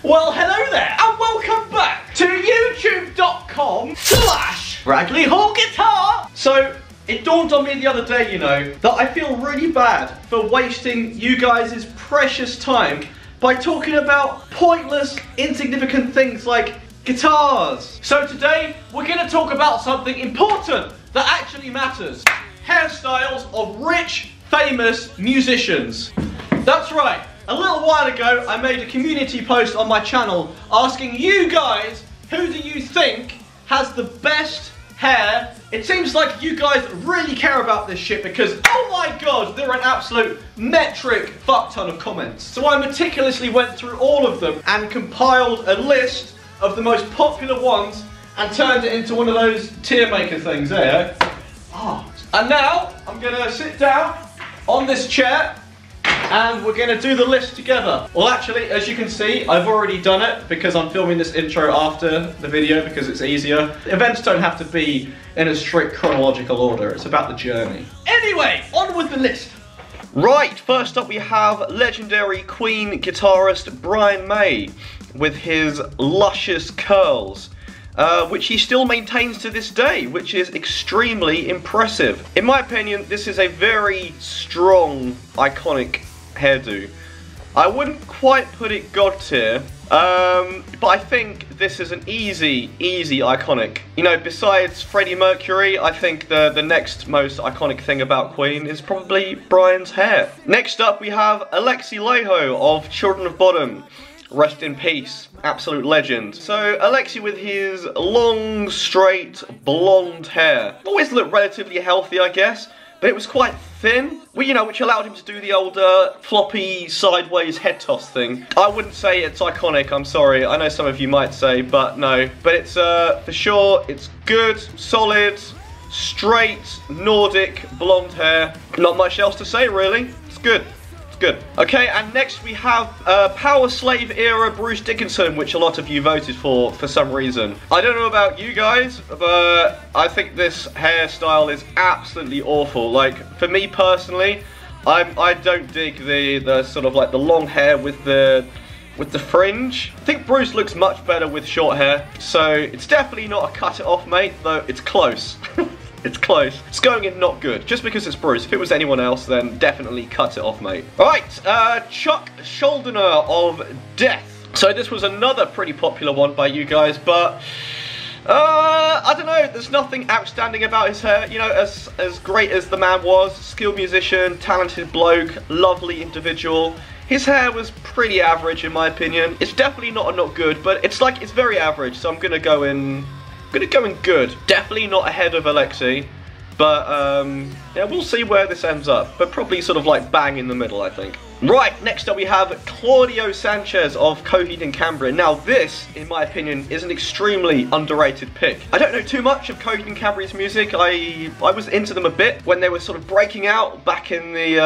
Well, hello there, and welcome back to youtube.com/BradleyHallGuitar. So, it dawned on me the other day, you know, that I feel really bad for wasting you guys' precious time by talking about pointless, insignificant things like guitars. So today, we're going to talk about something important that actually matters. Hairstyles of rich, famous musicians. That's right. A little while ago, I made a community post on my channel asking you guys, who do you think has the best hair? It seems like you guys really care about this shit because, oh my god, there are an absolute metric fuck ton of comments. So I meticulously went through all of them and compiled a list of the most popular ones and turned it into one of those tier maker things there. And now, I'm gonna sit down on this chair and we're going to do the list together. Well, actually, as you can see, I've already done it because I'm filming this intro after the video because it's easier. Events don't have to be in a strict chronological order. It's about the journey. Anyway, on with the list. Right, first up we have legendary Queen guitarist Brian May with his luscious curls. Which he still maintains to this day, which is extremely impressive. In my opinion, this is a very strong, iconic hairdo. I wouldn't quite put it god tier, but I think this is an easy iconic. You know, besides Freddie Mercury, I think the next most iconic thing about Queen is probably Brian's hair. Next up, we have ALEXI LAIHO of Children of Bodom. Rest in peace, absolute legend. So ALEXI with his long, straight, blonde hair. Always looked relatively healthy, I guess, but it was quite thin. Well, you know, which allowed him to do the old floppy, sideways head toss thing. I wouldn't say it's iconic, I'm sorry. I know some of you might say, but no. But it's, for sure, it's good, solid, straight, Nordic, blonde hair. Not much else to say, really. It's good. Good. Okay, and next we have Power Slave era Bruce Dickinson, which a lot of you voted for some reason. I don't know about you guys, but I think this hairstyle is absolutely awful. Like, for me personally, I don't dig the sort of like the long hair with the fringe. I think Bruce looks much better with short hair, so it's definitely not a cut it off, mate, though it's close. It's close. It's going in not good. Just because it's Bruce. If it was anyone else, then definitely cut it off, mate. Alright, Chuck Schuldiner of Death. So this was another pretty popular one by you guys, but I don't know, there's nothing outstanding about his hair. You know, as great as the man was, skilled musician, talented bloke, lovely individual, his hair was pretty average in my opinion. It's definitely not good, but it's very average, so I'm gonna go in good. Definitely not ahead of ALEXI, but yeah, we'll see where this ends up. But probably sort of like bang in the middle, I think. Right, next up we have Claudio Sanchez of COHEED and CAMBRIA. Now this, in my opinion, is an extremely underrated pick. I don't know too much of COHEED and CAMBRIA's music. I was into them a bit when they were sort of breaking out back in the,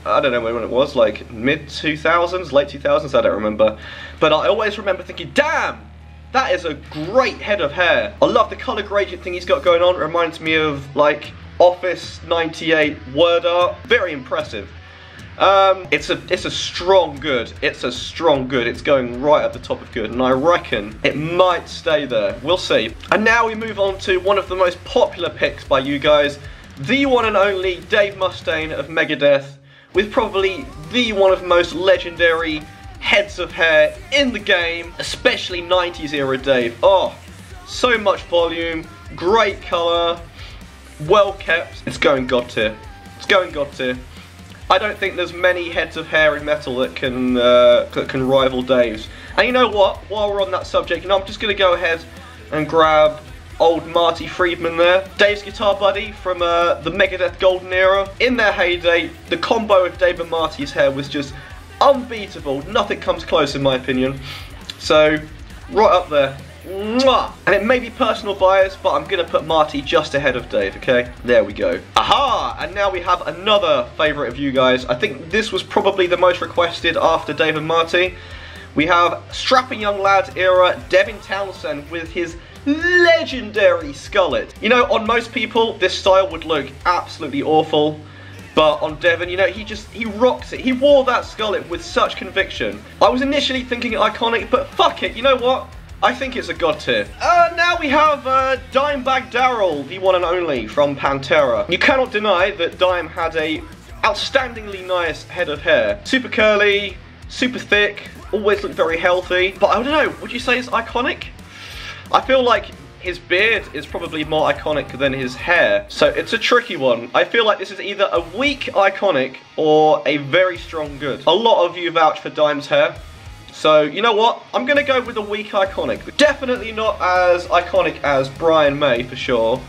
I don't know when it was, like mid-2000s, late 2000s, I don't remember. But I always remember thinking, damn! That is a great head of hair. I love the colour gradient thing he's got going on. It reminds me of like Office 98 word art. Very impressive. It's a strong good. It's a strong good. It's going right at the top of good, and I reckon it might stay there. We'll see. And now we move on to one of the most popular picks by you guys, the one and only Dave Mustaine of Megadeth, with probably the one of the most legendary heads of hair in the game, especially 90s era Dave. Oh, so much volume, great colour, well kept. It's going god tier. It's going god tier. I don't think there's many heads of hair in metal that can rival Dave's. And you know what? While we're on that subject, you know, I'm just going to go ahead and grab old Marty Friedman there. Dave's guitar buddy from the Megadeth golden era. In their heyday, the combo of Dave and Marty's hair was just unbeatable. Nothing comes close in my opinion. So, right up there. Mwah! And it may be personal bias, but I'm going to put Marty just ahead of Dave, okay? There we go. Aha! And now we have another favourite of you guys. I think this was probably the most requested after Dave and Marty. We have strapping young lad era Devin Townsend with his legendary skullet. You know, on most people, this style would look absolutely awful. But on Devon, you know, he rocks it. He wore that skullet with such conviction. I was initially thinking iconic, but fuck it, you know what? I think it's a god tier. Now we have Dimebag Daryl, the one and only from Pantera. You cannot deny that Dime had a outstandingly nice head of hair. Super curly, super thick, always looked very healthy. But I don't know, would you say it's iconic? I feel like his beard is probably more iconic than his hair. So it's a tricky one. I feel like this is either a weak iconic or a very strong good. A lot of you vouch for Dime's hair. So, you know what? I'm going to go with a weak iconic. Definitely not as iconic as Brian May, for sure.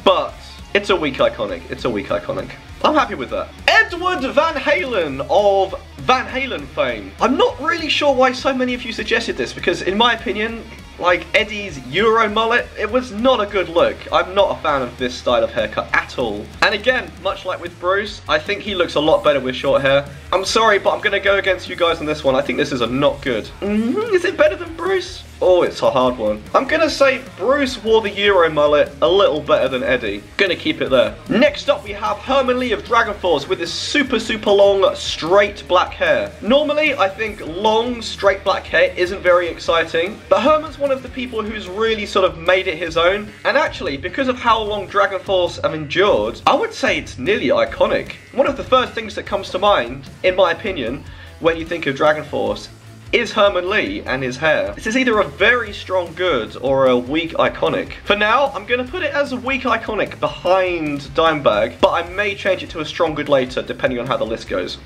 But it's a weak iconic. It's a weak iconic. I'm happy with that. Edward Van Halen of Van Halen fame. I'm not really sure why so many of you suggested this, because in my opinion, like Eddie's Euro mullet, it was not a good look. I'm not a fan of this style of haircut at all. And again, much like with Bruce, I think he looks a lot better with short hair. I'm sorry, but I'm going to go against you guys on this one. I think this is a not good. Is it better than Bruce? Oh, it's a hard one. I'm going to say Bruce wore the Euro mullet a little better than Eddie. Going to keep it there. Next up, we have Herman Lee of DRAGONFORCE with this super long, straight black hair. Normally, I think long, straight black hair isn't very exciting, but Herman's one of the people who's really sort of made it his own. And actually, because of how long DRAGONFORCE have endured, I would say it's nearly iconic. One of the first things that comes to mind, in my opinion, when you think of DRAGONFORCE, is Herman Lee and his hair. This is either a very strong good or a weak iconic. For now, I'm going to put it as a weak iconic behind Dimebag, but I may change it to a strong good later, depending on how the list goes.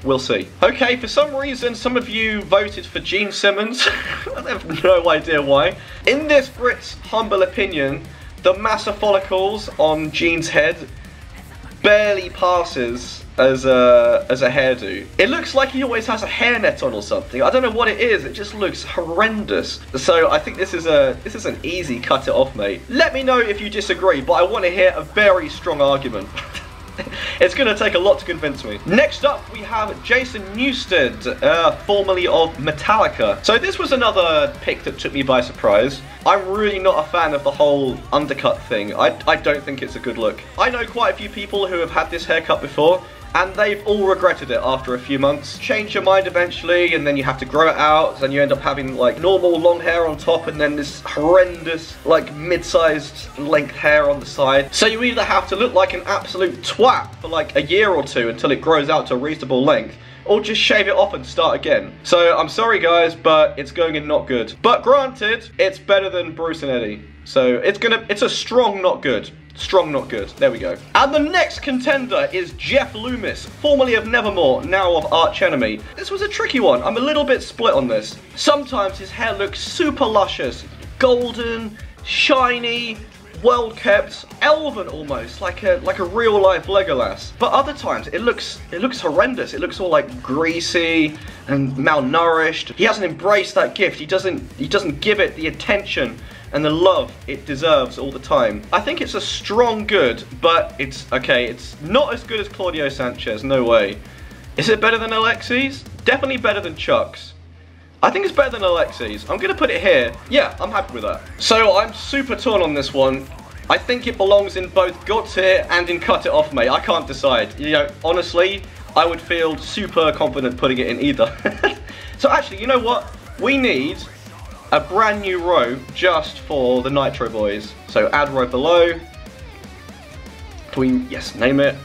We'll see. Okay, for some reason, some of you voted for Gene Simmons. I have no idea why. In this Brit's humble opinion, the massa follicles on Gene's head barely passes as a hairdo. It looks like he always has a hairnet on or something. I don't know what it is. It just looks horrendous. So I think this is an easy cut it off, mate. Let me know if you disagree, but I want to hear a very strong argument. It's going to take a lot to convince me. Next up, we have Jason Newsted, formerly of Metallica. So this was another pick that took me by surprise. I'm really not a fan of the whole undercut thing. I don't think it's a good look. I know quite a few people who have had this haircut before, and they've all regretted it after a few months. Change your mind eventually, and then you have to grow it out, and you end up having like normal long hair on top, and then this horrendous like mid-sized length hair on the side. So you either have to look like an absolute twat for like a year or two until it grows out to a reasonable length, or just shave it off and start again. So I'm sorry guys, but it's going in not good. But granted, it's better than Bruce and Eddie. So it's a strong not good. Strong not good. There we go. And the next contender is Jeff Loomis, formerly of Nevermore, now of Arch Enemy. This was a tricky one. I'm a little bit split on this. Sometimes his hair looks super luscious, golden, shiny, well kept, elven almost, like a real life Legolas. But other times it looks horrendous. It looks all like greasy and malnourished. He hasn't embraced that gift. He doesn't give it the attention and the love it deserves all the time. I think it's a strong good, but it's okay. It's not as good as Claudio Sanchez, no way. Is it better than ALEXI's? Definitely better than Chuck's. I think it's better than ALEXI's. I'm gonna put it here. Yeah, I'm happy with that. So I'm super torn on this one. I think it belongs in both God tier and in cut it off, mate. I can't decide. You know, honestly, I would feel super confident putting it in either. So actually, you know what? We need a brand new row just for the Nitro boys. So add row below. Yes, name it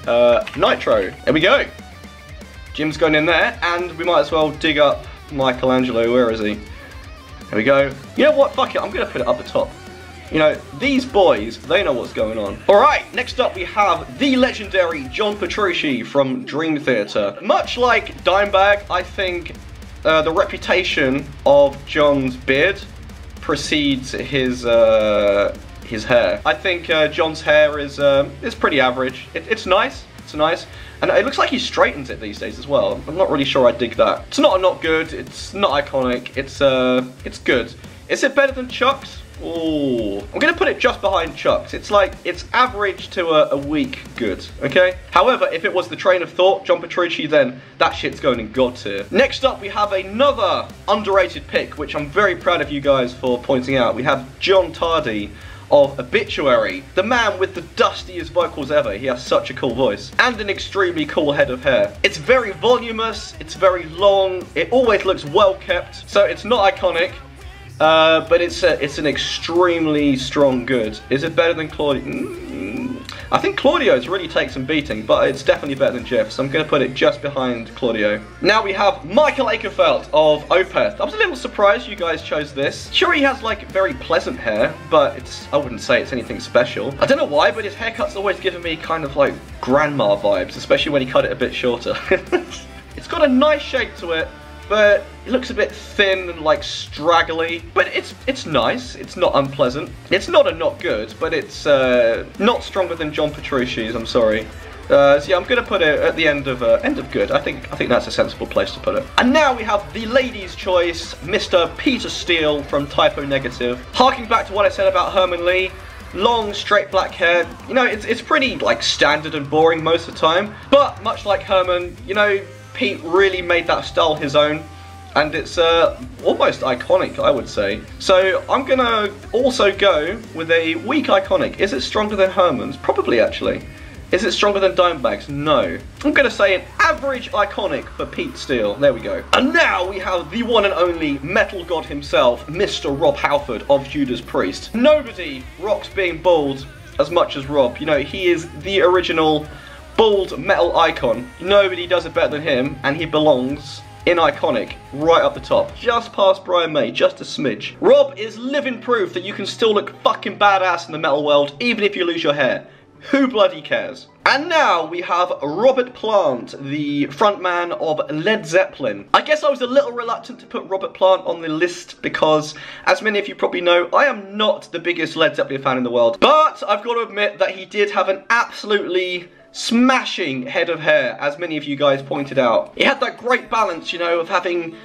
Nitro. There we go. Jim's going in there, and we might as well dig up Michelangelo. Where is he? There we go. You know what? Fuck it. I'm gonna put it up the top. You know, these boys, they know what's going on. All right, next up we have the legendary John Petrucci from Dream Theater. Much like Dimebag, I think the reputation of John's beard precedes his hair. I think John's hair is pretty average. It's nice. It's nice. And it looks like he straightens it these days as well. I'm not really sure I dig that. It's not good. It's not iconic. It's good. Is it better than Chuck's? Oh, I'm gonna put it just behind Chuck's. It's average to a weak good, okay? However, if it was the train of thought, John Petrucci, then that shit's going in God tier. Next up, we have another underrated pick, which I'm very proud of you guys for pointing out. We have John Tardy of Obituary. The man with the dustiest vocals ever. He has such a cool voice. And an extremely cool head of hair. It's very voluminous, it's very long, it always looks well kept. So it's not iconic, but it's an extremely strong good. Is it better than Claudio? I think Claudio's really takes some beating, but it's definitely better than Jeff, so I'm going to put it just behind Claudio. Now we have Michael Akerfeld of Opeth. I was a little surprised you guys chose this. Sure, he has like very pleasant hair, but I wouldn't say it's anything special. I don't know why, but his haircut's always given me kind of like grandma vibes, especially when he cut it a bit shorter. It's got a nice shape to it, but it looks a bit thin and like straggly, but it's nice. It's not unpleasant. It's not good, but it's not stronger than John Petrucci's. I'm sorry. So yeah, I'm gonna put it at the end of good. I think that's a sensible place to put it. And now we have the ladies' choice, Mr. Peter Steele from Typo Negative. Harking back to what I said about Herman Lee. Long, straight black hair. You know, it's pretty like standard and boring most of the time, but much like Herman, you know, Pete really made that style his own, and it's almost iconic, I would say. So I'm gonna also go with a weak iconic. Is it stronger than Herman's? Probably, actually. Is it stronger than Dimebag's? No. I'm gonna say an average iconic for Pete Steele. There we go. And now we have the one and only metal god himself, Mr. Rob Halford of Judas Priest. Nobody rocks being bald as much as Rob. You know, he is the original bald metal icon. Nobody does it better than him, and he belongs in iconic right up the top, just past Brian May, just a smidge. Rob is living proof that you can still look fucking badass in the metal world even if you lose your hair. Who bloody cares? And now we have Robert Plant, the frontman of Led Zeppelin. I guess I was a little reluctant to put Robert Plant on the list because, as many of you probably know, I am not the biggest Led Zeppelin fan in the world. But I've got to admit that he did have an absolutely smashing head of hair, as many of you guys pointed out. He had that great balance, you know, of having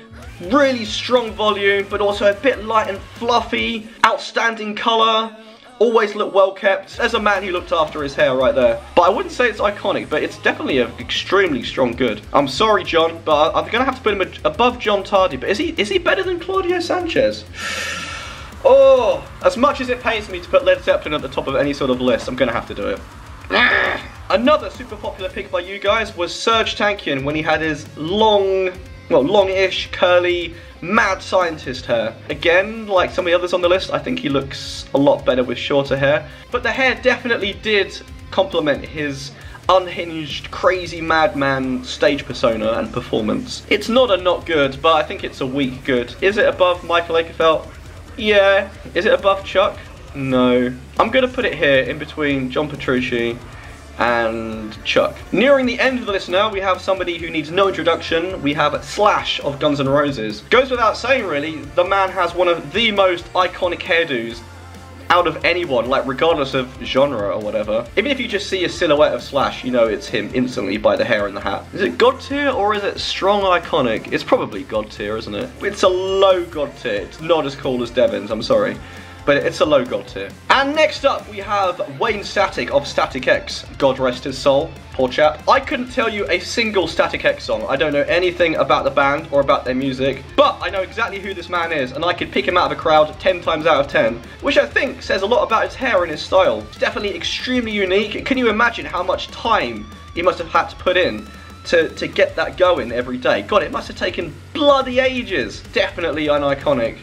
really strong volume, but also a bit light and fluffy, outstanding colour, always looked well kept. There's a man who looked after his hair right there. But I wouldn't say it's iconic, but it's definitely an extremely strong good. I'm sorry, John, but I'm gonna have to put him above John Tardy. But is he better than Claudio Sanchez? Oh, as much as it pains me to put Led Zeppelin at the top of any sort of list, I'm gonna have to do it. Another super popular pick by you guys was SERJ Tankian when he had his long, well, longish, curly, mad scientist hair. Again, like some of the others on the list, I think he looks a lot better with shorter hair. But the hair definitely did complement his unhinged, crazy madman stage persona and performance. It's not a not good, but I think it's a weak good. Is it above Michael Akerfeld? Yeah. Is it above Chuck? No. I'm gonna put it here in between John Petrucci and Chuck. Nearing the end of the list now, we have somebody who needs no introduction. We have Slash of Guns N' Roses. Goes without saying, really, the man has one of the most iconic hairdos out of anyone, like regardless of genre or whatever. Even if you just see a silhouette of Slash, you know it's him instantly by the hair and the hat. Is it God tier or is it strong iconic? It's probably God tier, isn't it? It's a low God tier. It's not as cool as Devin's, I'm sorry. But it's a low God tier. And next up we have Wayne Static of STATIX. God rest his soul, poor chap. I couldn't tell you a single STATIX song. I don't know anything about the band or about their music, but I know exactly who this man is, and I could pick him out of a crowd 10 times out of 10, which I think says a lot about his hair and his style. It's definitely extremely unique. Can you imagine how much time he must have had to put in to get that going every day? God, it must have taken bloody ages. Definitely an iconic.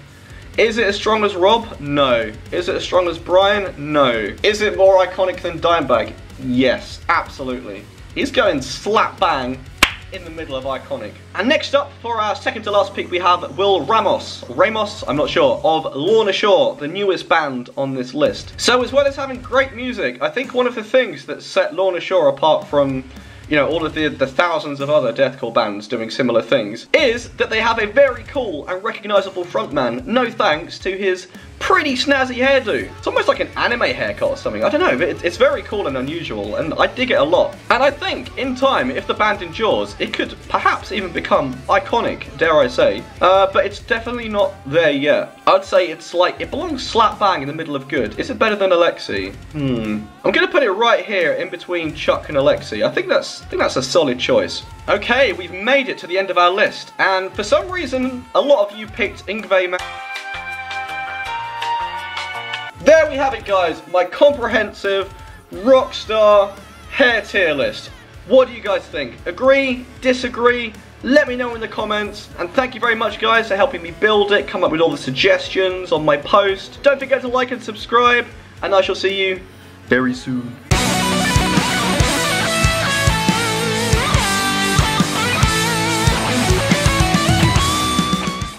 Is it as strong as Rob? No. Is it as strong as Brian? No. Is it more iconic than Dimebag? Yes, absolutely. He's going slap bang in the middle of iconic. And next up, for our second to last pick, we have Will Ramos, I'm not sure, of Lorna Shore, the newest band on this list. So as well as having great music, I think one of the things that set Lorna Shore apart from, you know, all of the thousands of other deathcore bands doing similar things, is that they have a very cool and recognisable frontman, no thanks to his pretty snazzy hairdo. It's almost like an anime haircut or something, I don't know, but it's very cool and unusual, and I dig it a lot. And I think, in time, if the band endures, it could perhaps even become iconic, dare I say, but it's definitely not there yet. I'd say it's like, it belongs slap bang in the middle of good. Is it better than ALEXI? I'm gonna put it right here in between Chuck and ALEXI. I think that's a solid choice. Okay, we've made it to the end of our list, and for some reason, a lot of you picked Yngwie there we have it, guys. My comprehensive Rockstar hair tier list. What do you guys think? Agree? Disagree? Let me know in the comments. And thank you very much, guys, for helping me build it, come up with all the suggestions on my post. Don't forget to like and subscribe, and I shall see you very soon.